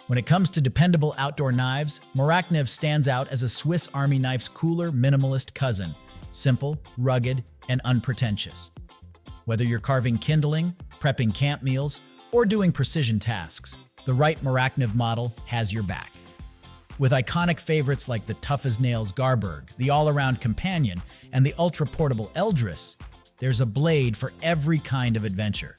When it comes to dependable outdoor knives, Morakniv stands out as a Swiss Army knife's cooler, minimalist cousin, simple, rugged, and unpretentious. Whether you're carving kindling, prepping camp meals, or doing precision tasks, the right Morakniv model has your back. With iconic favorites like the tough-as-nails Garberg, the all-around Companion, and the ultra-portable Eldris, there's a blade for every kind of adventure.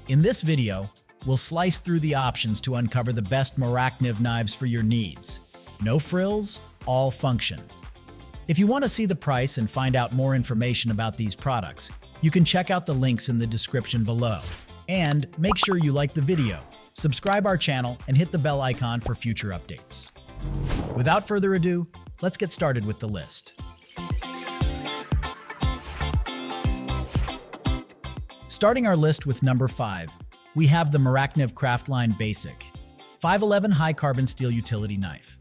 In this video, we'll slice through the options to uncover the best Morakniv knives for your needs. No frills, all function. If you want to see the price and find out more information about these products, you can check out the links in the description below. And make sure you like the video, subscribe our channel, and hit the bell icon for future updates. Without further ado, let's get started with the list. Starting our list with number 5, we have the Morakniv Craftline Basic 511 High Carbon Steel Utility Knife.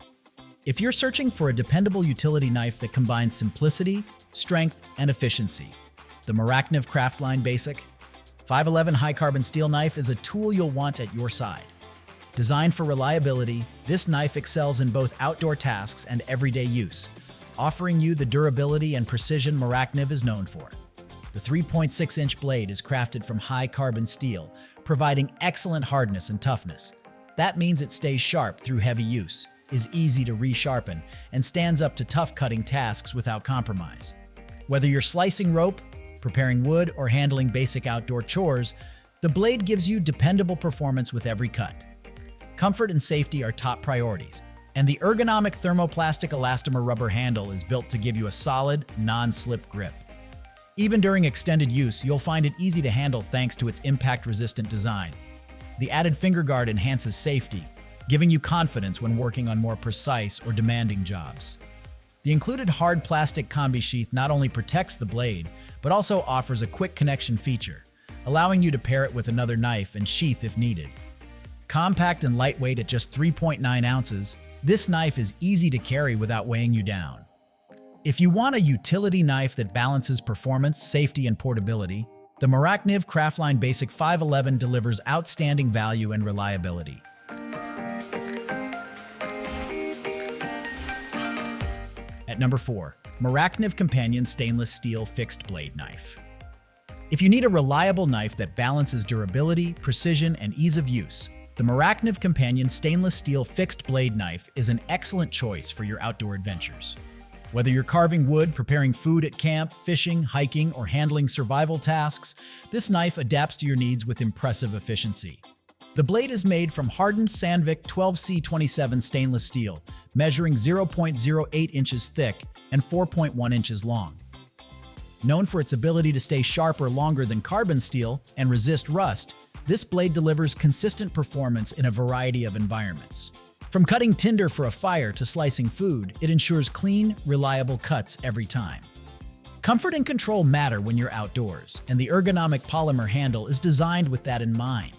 If you're searching for a dependable utility knife that combines simplicity, strength, and efficiency, the Morakniv Craftline Basic 511 High Carbon Steel Knife is a tool you'll want at your side. Designed for reliability, this knife excels in both outdoor tasks and everyday use, offering you the durability and precision Morakniv is known for. The 3.6-inch blade is crafted from high-carbon steel, providing excellent hardness and toughness. That means it stays sharp through heavy use, is easy to resharpen, and stands up to tough cutting tasks without compromise. Whether you're slicing rope, preparing wood, or handling basic outdoor chores, the blade gives you dependable performance with every cut. Comfort and safety are top priorities, and the ergonomic thermoplastic elastomer rubber handle is built to give you a solid, non-slip grip. Even during extended use, you'll find it easy to handle thanks to its impact-resistant design. The added finger guard enhances safety, giving you confidence when working on more precise or demanding jobs. The included hard plastic combi sheath not only protects the blade, but also offers a quick connection feature, allowing you to pair it with another knife and sheath if needed. Compact and lightweight at just 3.9 ounces, this knife is easy to carry without weighing you down. If you want a utility knife that balances performance, safety, and portability, the Morakniv Craftline Basic 511 delivers outstanding value and reliability. At number 4, Morakniv Companion Stainless Steel Fixed Blade Knife. If you need a reliable knife that balances durability, precision, and ease of use, the Morakniv Companion Stainless Steel Fixed Blade Knife is an excellent choice for your outdoor adventures. Whether you're carving wood, preparing food at camp, fishing, hiking, or handling survival tasks, this knife adapts to your needs with impressive efficiency. The blade is made from hardened Sandvik 12C27 stainless steel, measuring 0.08 inches thick and 4.1 inches long. Known for its ability to stay sharper longer than carbon steel and resist rust, this blade delivers consistent performance in a variety of environments. From cutting tinder for a fire to slicing food, it ensures clean, reliable cuts every time. Comfort and control matter when you're outdoors, and the ergonomic polymer handle is designed with that in mind.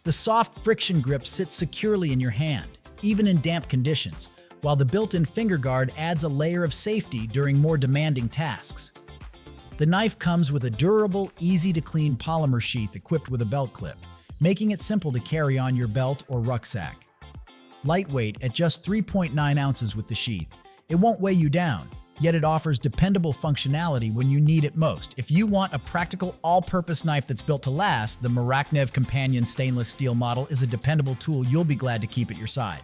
The soft friction grip sits securely in your hand, even in damp conditions, while the built-in finger guard adds a layer of safety during more demanding tasks. The knife comes with a durable, easy-to-clean polymer sheath equipped with a belt clip, making it simple to carry on your belt or rucksack. Lightweight at just 3.9 ounces with the sheath, it won't weigh you down, yet it offers dependable functionality when you need it most. If you want a practical, all-purpose knife that's built to last, the Morakniv Companion Stainless Steel model is a dependable tool you'll be glad to keep at your side.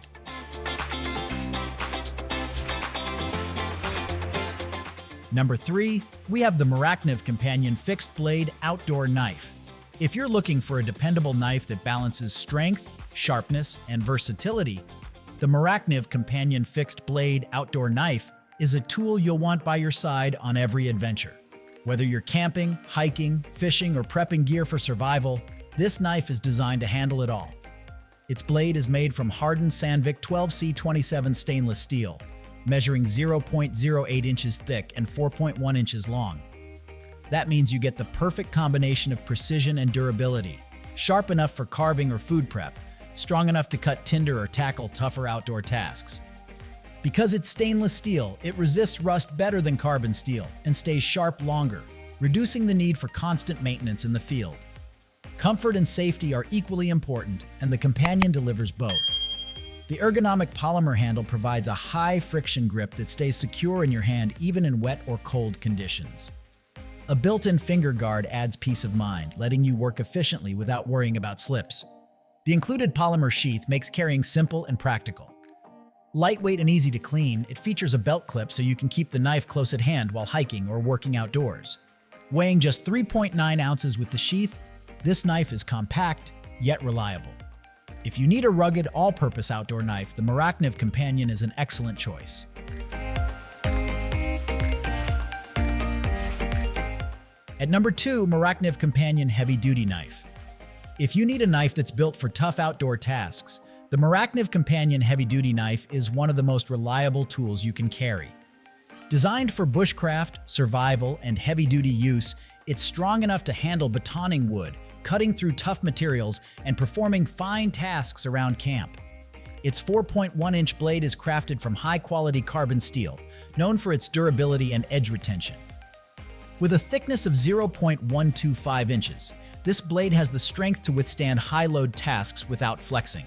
Number 3, we have the Morakniv Companion Fixed Blade Outdoor Knife. If you're looking for a dependable knife that balances strength, sharpness, and versatility, the Morakniv Companion Fixed Blade Outdoor Knife is a tool you'll want by your side on every adventure. Whether you're camping, hiking, fishing, or prepping gear for survival, this knife is designed to handle it all. Its blade is made from hardened Sandvik 12C27 stainless steel, measuring 0.08 inches thick and 4.1 inches long. That means you get the perfect combination of precision and durability, sharp enough for carving or food prep, strong enough to cut tinder or tackle tougher outdoor tasks. Because it's stainless steel, it resists rust better than carbon steel and stays sharp longer, reducing the need for constant maintenance in the field. Comfort and safety are equally important, and the Companion delivers both. The ergonomic polymer handle provides a high friction grip that stays secure in your hand even in wet or cold conditions. A built-in finger guard adds peace of mind, letting you work efficiently without worrying about slips. The included polymer sheath makes carrying simple and practical. Lightweight and easy to clean, it features a belt clip so you can keep the knife close at hand while hiking or working outdoors. Weighing just 3.9 ounces with the sheath, this knife is compact, yet reliable. If you need a rugged, all-purpose outdoor knife, the Morakniv Companion is an excellent choice. At number 2, Morakniv Companion Heavy Duty Knife. If you need a knife that's built for tough outdoor tasks, the Morakniv Companion Heavy Duty Knife is one of the most reliable tools you can carry. Designed for bushcraft, survival, and heavy-duty use, it's strong enough to handle batoning wood, cutting through tough materials, and performing fine tasks around camp. Its 4.1-inch blade is crafted from high-quality carbon steel, known for its durability and edge retention. With a thickness of 0.125 inches, this blade has the strength to withstand high-load tasks without flexing.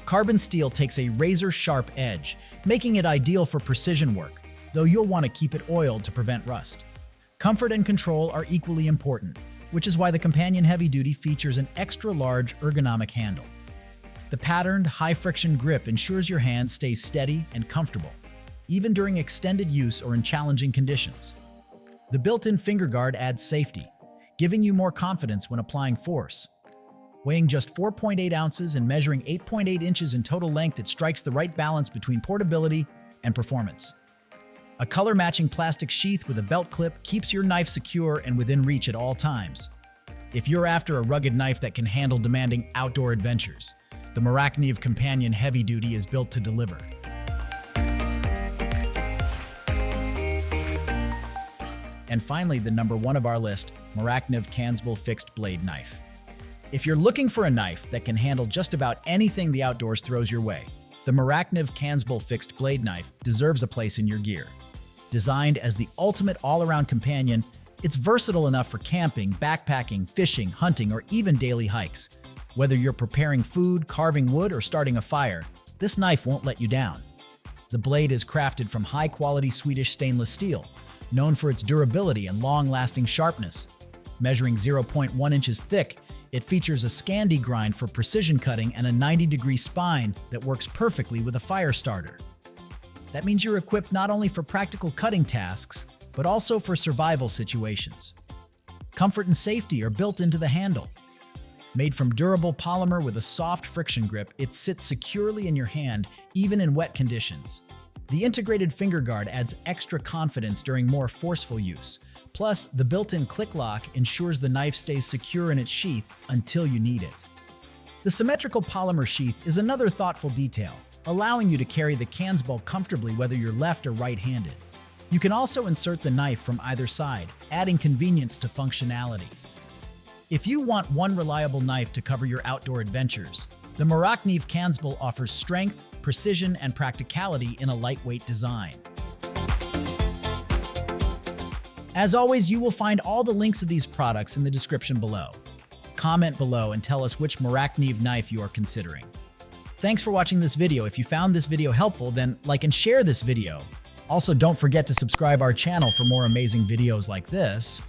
Carbon steel takes a razor-sharp edge, making it ideal for precision work, though you'll want to keep it oiled to prevent rust. Comfort and control are equally important, which is why the Companion Heavy Duty features an extra-large ergonomic handle. The patterned, high-friction grip ensures your hand stays steady and comfortable, even during extended use or in challenging conditions. The built-in finger guard adds safety, giving you more confidence when applying force. Weighing just 4.8 ounces and measuring 8.8 inches in total length, it strikes the right balance between portability and performance. A color-matching plastic sheath with a belt clip keeps your knife secure and within reach at all times. If you're after a rugged knife that can handle demanding outdoor adventures, the Morakniv Companion Heavy Duty is built to deliver. And finally, the number 1 of our list, Morakniv Kansbol Fixed Blade Knife. If you're looking for a knife that can handle just about anything the outdoors throws your way, the Morakniv Kansbol Fixed Blade Knife deserves a place in your gear. Designed as the ultimate all-around companion, it's versatile enough for camping, backpacking, fishing, hunting, or even daily hikes. Whether you're preparing food, carving wood, or starting a fire, this knife won't let you down. The blade is crafted from high-quality Swedish stainless steel, known for its durability and long-lasting sharpness. Measuring 0.1 inches thick, it features a Scandi grind for precision cutting and a 90-degree spine that works perfectly with a fire starter. That means you're equipped not only for practical cutting tasks, but also for survival situations. Comfort and safety are built into the handle. Made from durable polymer with a soft friction grip, it sits securely in your hand, even in wet conditions. The integrated finger guard adds extra confidence during more forceful use. Plus, the built-in click lock ensures the knife stays secure in its sheath until you need it. The symmetrical polymer sheath is another thoughtful detail, allowing you to carry the Kansbol comfortably whether you're left or right-handed. You can also insert the knife from either side, adding convenience to functionality. If you want one reliable knife to cover your outdoor adventures, the Morakniv Kansbol offers strength, precision, and practicality in a lightweight design. As always, you will find all the links of these products in the description below. Comment below and tell us which Morakniv knife you are considering. Thanks for watching this video. If you found this video helpful, then like and share this video. Also, don't forget to subscribe our channel for more amazing videos like this.